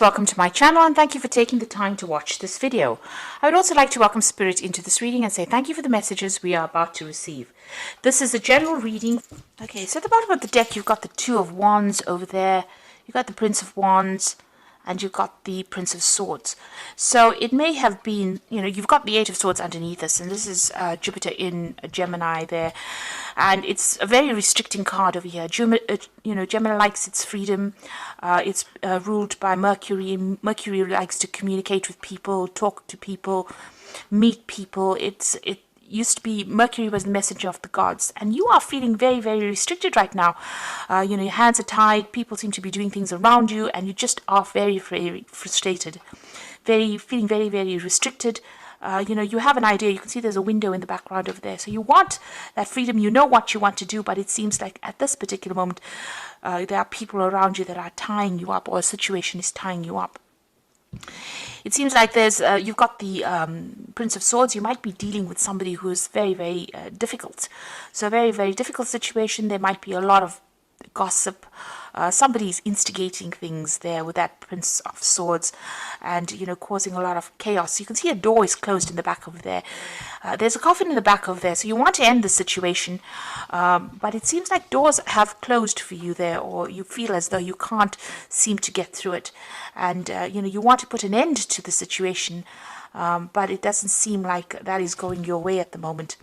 Welcome to my channel and thank you for taking the time to watch this video. I would also like to welcome Spirit into this reading and say thank you for the messages we are about to receive. This is a general reading. Okay, so at the bottom of the deck you've got the Two of Wands over there, you've got the Prince of Wands, and you've got the Prince of Swords. So it may have been, you've got the Eight of Swords underneath this, and this is Jupiter in Gemini there. And it's a very restricting card over here. Gemini likes its freedom. It's ruled by Mercury. Mercury likes to communicate with people, talk to people, meet people. It used to be Mercury was the messenger of the gods, and you are feeling very, very restricted right now. Your hands are tied, people seem to be doing things around you, and you just are very, very frustrated, feeling very, very restricted. You have an idea. You can see there's a window in the background over there. So you want that freedom. You know what you want to do, but it seems like at this particular moment, there are people around you that are tying you up, or a situation is tying you up. It seems like you've got the Prince of Swords. You might be dealing with somebody who is very, very difficult. So a very, very difficult situation. There might be a lot of gossip. Somebody's instigating things there with that Prince of Swords and, causing a lot of chaos. You can see a door is closed in the back over there. There's a coffin in the back over there. So you want to end the situation, but it seems like doors have closed for you there, or you feel as though you can't seem to get through it. And, you want to put an end to the situation, but it doesn't seem like that is going your way at the moment.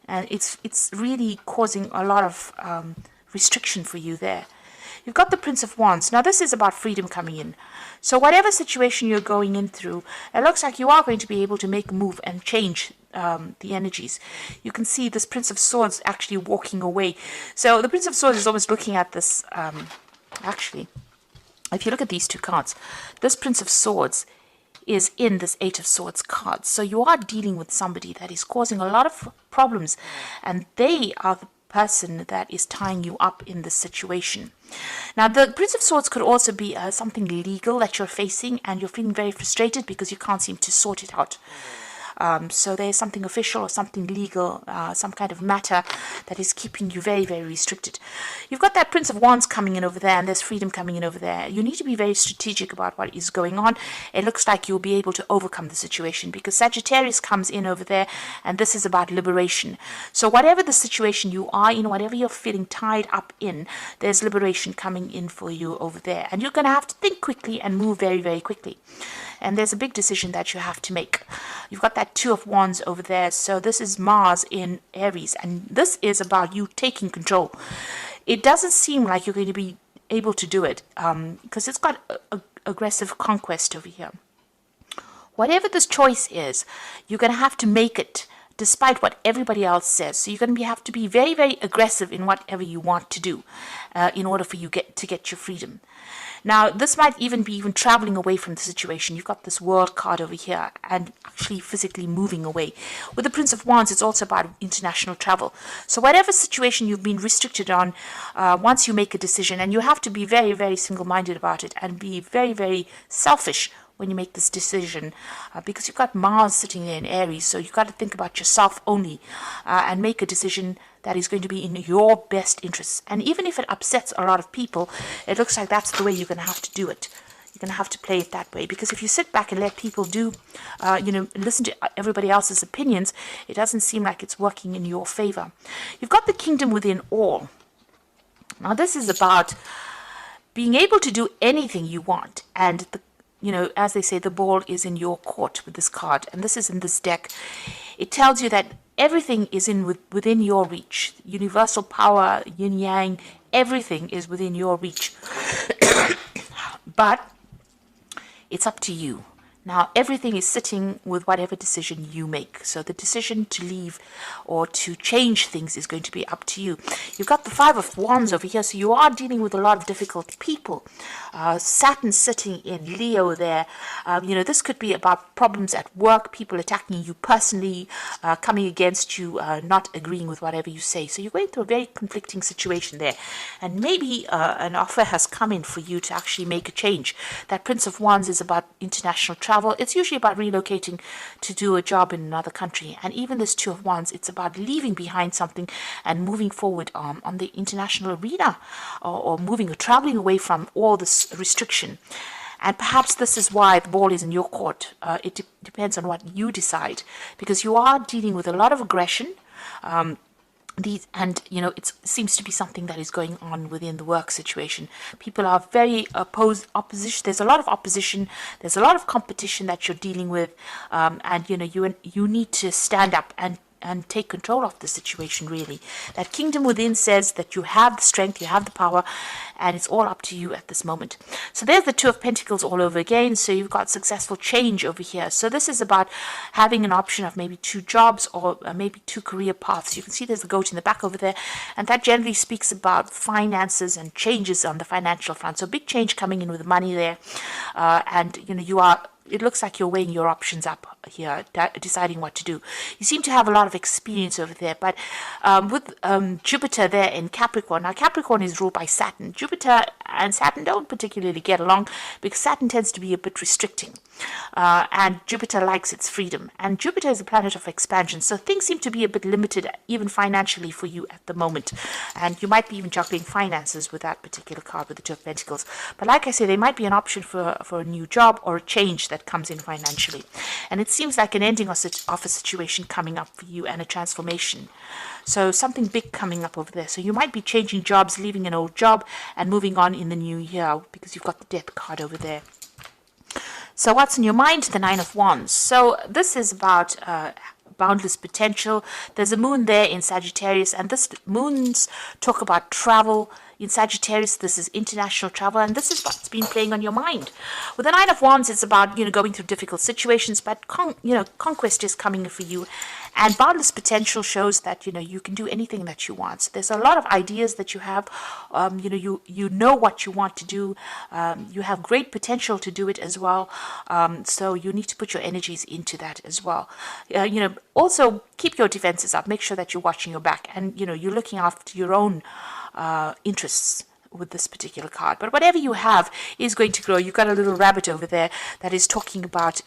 And it's really causing a lot of restriction for you there. You've got the Prince of Wands. Now this is about freedom coming in. So whatever situation you're going in through, it looks like you are going to be able to make a move and change the energies. You can see this Prince of Swords actually walking away. So the Prince of Swords is almost looking at this, actually, if you look at these two cards, this Prince of Swords is in this Eight of Swords card. So you are dealing with somebody that is causing a lot of problems, and they are the person that is tying you up in this situation. Now the Prince of Swords could also be something legal that you're facing, and you're feeling very frustrated because you can't seem to sort it out. So there's something official or something legal, some kind of matter that is keeping you very, very restricted. You've got that Prince of Wands coming in over there, and there's freedom coming in over there. You need to be very strategic about what is going on. It looks like you'll be able to overcome the situation because Sagittarius comes in over there, and this is about liberation. So whatever the situation you are in, whatever you're feeling tied up in, there's liberation coming in for you over there. And you're going to have to think quickly and move very, very quickly. And there's a big decision that you have to make. You've got that Two of Wands over there. So this is Mars in Aries. And this is about you taking control. It doesn't seem like you're going to be able to do it because it's got aggressive conquest over here. Whatever this choice is, you're going to have to make it despite what everybody else says. So you're going to have to be very, very aggressive in whatever you want to do in order for you to get your freedom. Now, this might even be traveling away from the situation. You've got this World card over here and actually physically moving away. With the Prince of Wands, it's also about international travel. So whatever situation you've been restricted on, once you make a decision, and you have to be very, very single-minded about it and be very, very selfish when you make this decision, because you've got Mars sitting there in Aries, so you've got to think about yourself only and make a decision that is going to be in your best interests. And even if it upsets a lot of people, it looks like that's the way you're going to have to do it. You're going to have to play it that way, because if you sit back and let people do, listen to everybody else's opinions, it doesn't seem like it's working in your favor. You've got the Kingdom Within All. Now this is about being able to do anything you want, and as they say, the ball is in your court with this card, and this is in this deck. It tells you that everything is within your reach. Universal power, yin yang, everything is within your reach. But it's up to you. Now, everything is sitting with whatever decision you make. So the decision to leave or to change things is going to be up to you. You've got the Five of Wands over here, so you are dealing with a lot of difficult people. Saturn sitting in Leo there. This could be about problems at work, people attacking you personally, coming against you, not agreeing with whatever you say. So you're going through a very conflicting situation there. And maybe an offer has come in for you to actually make a change. That Prince of Wands is about international travel. It's usually about relocating to do a job in another country. And even this Two of Wands, it's about leaving behind something and moving forward on the international arena, or moving or traveling away from all this restriction. And perhaps this is why the ball is in your court. It depends on what you decide, because you are dealing with a lot of aggression. And it seems to be something that is going on within the work situation. People are very opposition. There's a lot of opposition. There's a lot of competition that you're dealing with, and you need to stand up and take control of the situation, really. That kingdom within says that you have the strength, you have the power, and it's all up to you at this moment. So there's the Two of Pentacles all over again. So you've got successful change over here. So this is about having an option of maybe 2 jobs or maybe 2 career paths. You can see there's a goat in the back over there, and that generally speaks about finances and changes on the financial front. So big change coming in with money there, and it looks like you're weighing your options up here, deciding what to do. You seem to have a lot of experience over there, but with Jupiter there in Capricorn. Now, Capricorn is ruled by Saturn. Jupiter and Saturn don't particularly get along because Saturn tends to be a bit restricting. And Jupiter likes its freedom. And Jupiter is a planet of expansion, so things seem to be a bit limited, even financially, for you at the moment. And you might be even juggling finances with that particular card with the Two of Pentacles. But like I say, there might be an option for a new job or a change that comes in financially. And it seems like an ending of a situation coming up for you and a transformation. So something big coming up over there. So you might be changing jobs, leaving an old job and moving on in the new year, because you've got the Death card over there. So what's in your mind? The Nine of Wands. So this is about boundless potential. There's a moon there in Sagittarius, and this moons talk about travel. In Sagittarius, this is international travel, and this is what's been playing on your mind. With the Nine of Wands, it's about going through difficult situations, but conquest is coming for you, and boundless potential shows that you can do anything that you want. So there's a lot of ideas that you have. You know what you want to do. You have great potential to do it as well. So you need to put your energies into that as well. Also keep your defenses up. Make sure that you're watching your back, and you're looking after your own interests with this particular card. But whatever you have is going to grow. You've got a little rabbit over there that is talking about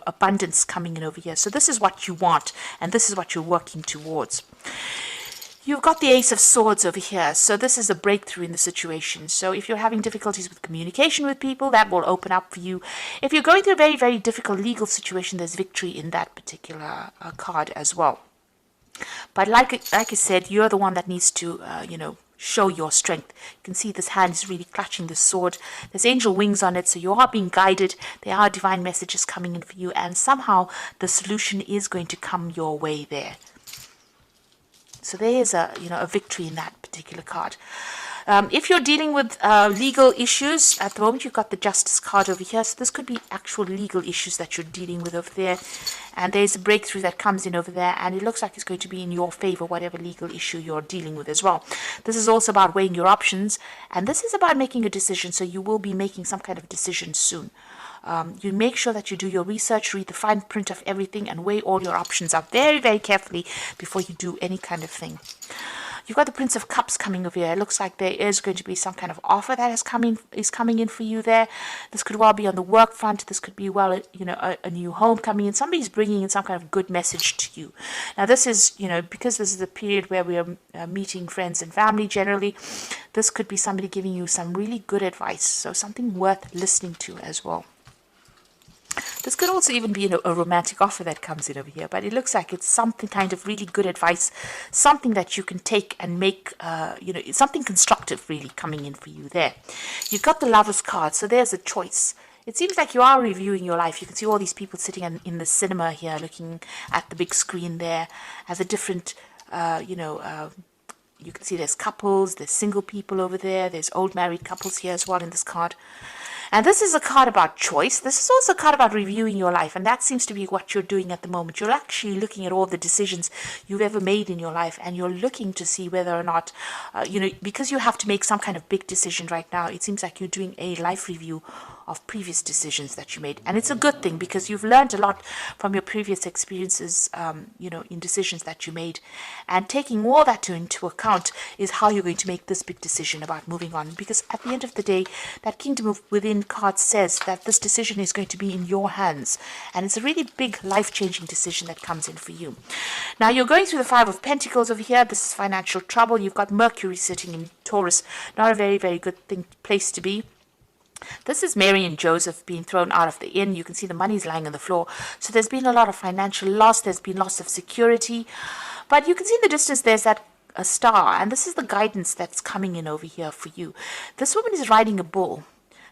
abundance coming in over here. So this is what you want, and this is what you're working towards. You've got the Ace of Swords over here. So this is a breakthrough in the situation. So if you're having difficulties with communication with people, that will open up for you. If you're going through a very, very difficult legal situation, there's victory in that particular card as well. But like I said, you're the one that needs to, show your strength. You can see this hand is really clutching this sword. There's angel wings on it, so you are being guided. There are divine messages coming in for you, and somehow the solution is going to come your way there. So there is a victory in that particular card. If you're dealing with legal issues, at the moment you've got the Justice card over here. So this could be actual legal issues that you're dealing with over there. And there's a breakthrough that comes in over there. And it looks like it's going to be in your favor, whatever legal issue you're dealing with as well. This is also about weighing your options. And this is about making a decision. So you will be making some kind of decision soon. You make sure that you do your research, read the fine print of everything, and weigh all your options up very, very carefully before you do any kind of thing. You've got the Prince of Cups coming over here. It looks like there is going to be some kind of offer that is coming in for you there. This could well be on the work front. This could be a new home coming in. Somebody's bringing in some kind of good message to you. Now this is, because this is a period where we are meeting friends and family generally, this could be somebody giving you some really good advice. So something worth listening to as well. This could also even be a romantic offer that comes in over here, but it looks like it's something kind of really good advice, something that you can take and make, something constructive really coming in for you there. You've got the Lover's card, so there's a choice. It seems like you are reviewing your life. You can see all these people sitting in the cinema here, looking at the big screen there, as a different, you can see there's couples, there's single people over there, there's old married couples here as well in this card. And this is a card about choice. This is also a card about reviewing your life. And that seems to be what you're doing at the moment. You're actually looking at all the decisions you've ever made in your life. And you're looking to see whether or not, because you have to make some kind of big decision right now, it seems like you're doing a life review of previous decisions that you made. And it's a good thing because you've learned a lot from your previous experiences, in decisions that you made. And taking all that into account is how you're going to make this big decision about moving on. Because at the end of the day, that Kingdom Within card says that this decision is going to be in your hands. And it's a really big life-changing decision that comes in for you. Now, you're going through the Five of Pentacles over here. This is financial trouble. You've got Mercury sitting in Taurus. Not a very, very good place to be. This is Mary and Joseph being thrown out of the inn. You can see the money's lying on the floor. So there's been a lot of financial loss. There's been loss of security. But you can see in the distance there's that a star. And this is the guidance that's coming in over here for you. This woman is riding a bull.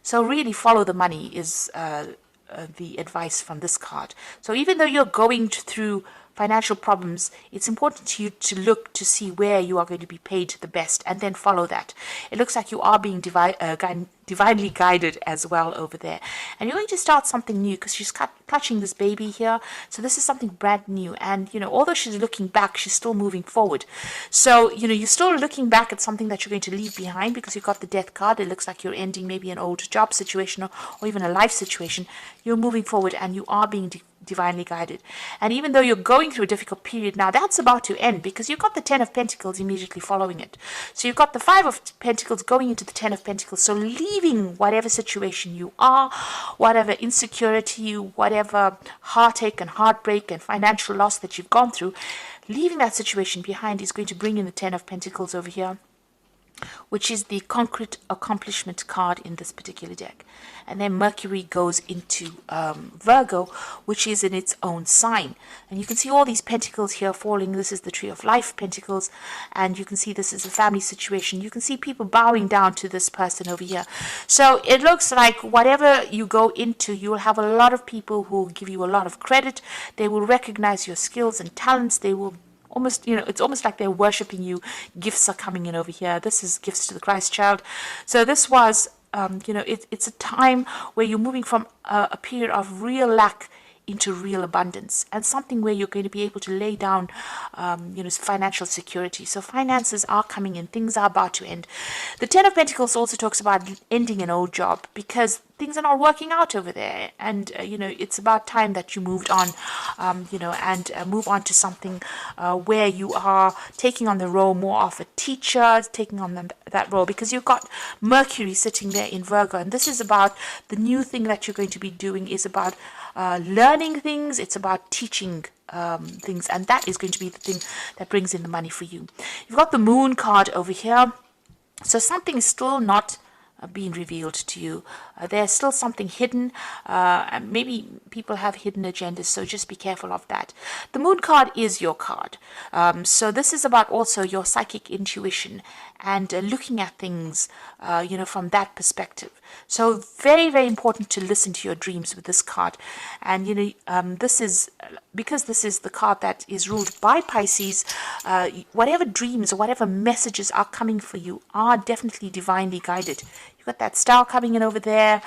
So really follow the money is the advice from this card. So even though you're going through financial problems, it's important to you to look to see where you are going to be paid the best and then follow that. It looks like you are being divinely guided as well over there. And you're going to start something new because she's clutching this baby here. So this is something brand new. And, although she's looking back, she's still moving forward. So, you're still looking back at something that you're going to leave behind because you've got the death card. It looks like you're ending maybe an old job situation or even a life situation. You're moving forward and you are being divinely guided. And even though you're going through a difficult period now, that's about to end because you've got the 10 of Pentacles immediately following it. So you've got the 5 of Pentacles going into the 10 of Pentacles. So leaving whatever situation you are, whatever insecurity, whatever heartache and heartbreak and financial loss that you've gone through, leaving that situation behind is going to bring in the 10 of Pentacles over here, which is the concrete accomplishment card in this particular deck. And then Mercury goes into Virgo, which is in its own sign. And you can see all these pentacles here falling. This is the Tree of Life pentacles. And you can see this is a family situation. You can see people bowing down to this person over here. So it looks like whatever you go into, you will have a lot of people who will give you a lot of credit. They will recognize your skills and talents. They will almost, it's almost like they're worshiping you. Gifts are coming in over here. This is gifts to the Christ child. So this was, it's a time where you're moving from a period of real lack into real abundance, and something where you're going to be able to lay down, financial security. So finances are coming in. Things are about to end. The 10 of Pentacles also talks about ending an old job because things are not working out over there. And, it's about time that you moved on, and move on to something where you are taking on the role more of a teacher, taking on that role, because you've got Mercury sitting there in Virgo. And this is about the new thing that you're going to be doing is about learning things. It's about teaching things, and that is going to be the thing that brings in the money for you. You've got the Moon card over here, so something is still not being revealed to you. There's still something hidden. And maybe people have hidden agendas, so just be careful of that. The Moon card is your card. So this is about also your psychic intuition and looking at things, from that perspective. So very, very important to listen to your dreams with this card. And, this is, because this is the card that is ruled by Pisces, whatever dreams or whatever messages are coming for you are definitely divinely guided. You've got that star coming in over there,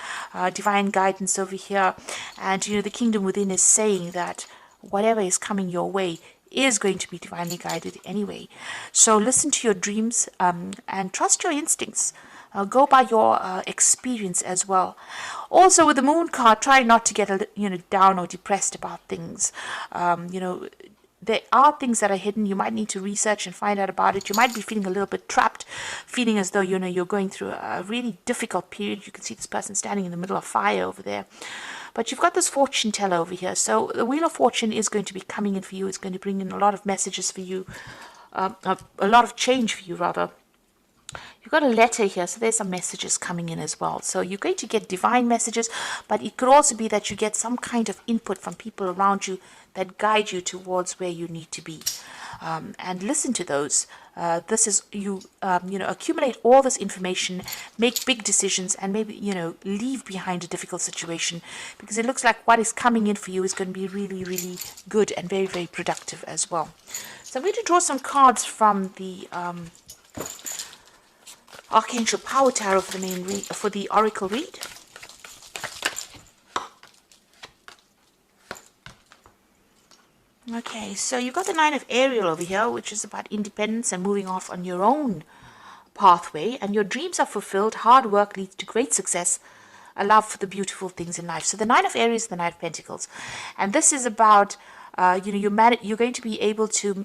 divine guidance over here. And, the kingdom within is saying that whatever is coming your way is going to be divinely guided anyway. So listen to your dreams and trust your instincts. Go by your experience as well. Also, with the Moon card, try not to get down or depressed about things. There are things that are hidden. You might need to research and find out about it. You might be feeling a little bit trapped, feeling as though you're going through a really difficult period. You can see this person standing in the middle of fire over there. But you've got this fortune teller over here. So the Wheel of Fortune is going to be coming in for you. It's going to bring in a lot of messages for you, a lot of change for you, rather. You've got a letter here, so there's some messages coming in as well. So you're going to get divine messages, but it could also be that you get some kind of input from people around you that guide you towards where you need to be. And listen to those. This is you accumulate all this information, make big decisions, and maybe leave behind a difficult situation, because it looks like what is coming in for you is going to be really, really good and very, very productive as well. So I'm going to draw some cards from the Archangel Power Tarot for the Oracle read. Okay, so you've got the 9 of Ariel over here, which is about independence and moving off on your own pathway, and your dreams are fulfilled. Hard work leads to great success. A love for the beautiful things in life. So the 9 of Aries is the 9 of Pentacles, and this is about you're going to be able to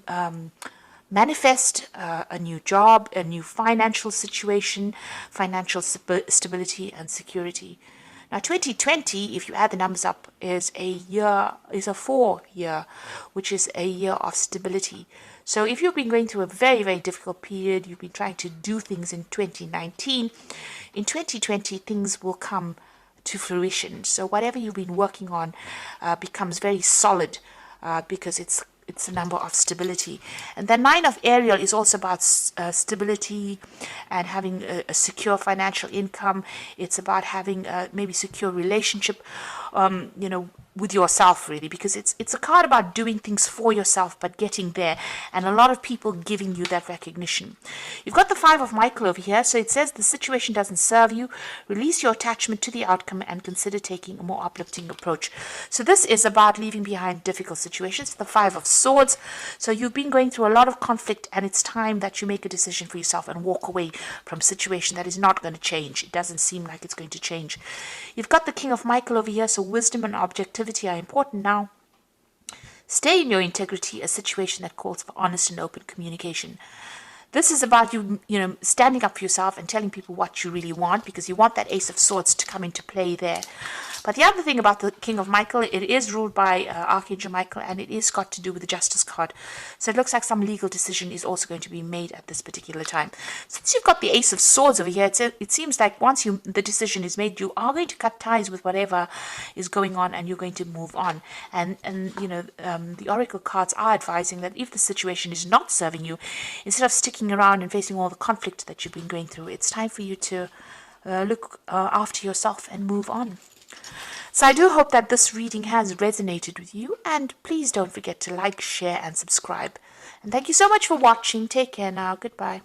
manifest a new job, a new financial situation, financial stability and security. Now 2020, if you add the numbers up, is a 4 year, which is a year of stability. So if you've been going through a very, very difficult period, you've been trying to do things in 2019, in 2020 things will come to fruition. So whatever you've been working on becomes very solid because it's a number of stability. And the 9 of Ariel is also about stability and having a secure financial income. It's about having maybe secure relationship, with yourself, really, because it's a card about doing things for yourself but getting there, and a lot of people giving you that recognition. You've got the 5 of Michael over here, so it says the situation doesn't serve you. Release your attachment to the outcome and consider taking a more uplifting approach. So this is about leaving behind difficult situations. The 5 of Swords. So you've been going through a lot of conflict, and it's time that you make a decision for yourself and walk away from a situation that is not going to change. It doesn't seem like it's going to change. You've got the King of Michael over here, so wisdom and objectivity are important now. Stay in your integrity, a situation that calls for honest and open communication. This is about you standing up for yourself and telling people what you really want, because you want that Ace of Swords to come into play there. But the other thing about the King of Michael, it is ruled by Archangel Michael, and it is got to do with the Justice card. So it looks like some legal decision is also going to be made at this particular time. Since you've got the Ace of Swords over here, it seems like once the decision is made, you are going to cut ties with whatever is going on, and you're going to move on. And the Oracle cards are advising that if the situation is not serving you, instead of sticking around and facing all the conflict that you've been going through, it's time for you to look after yourself and move on. So I do hope that this reading has resonated with you, and please don't forget to like, share and subscribe. And thank you so much for watching. Take care now. Goodbye.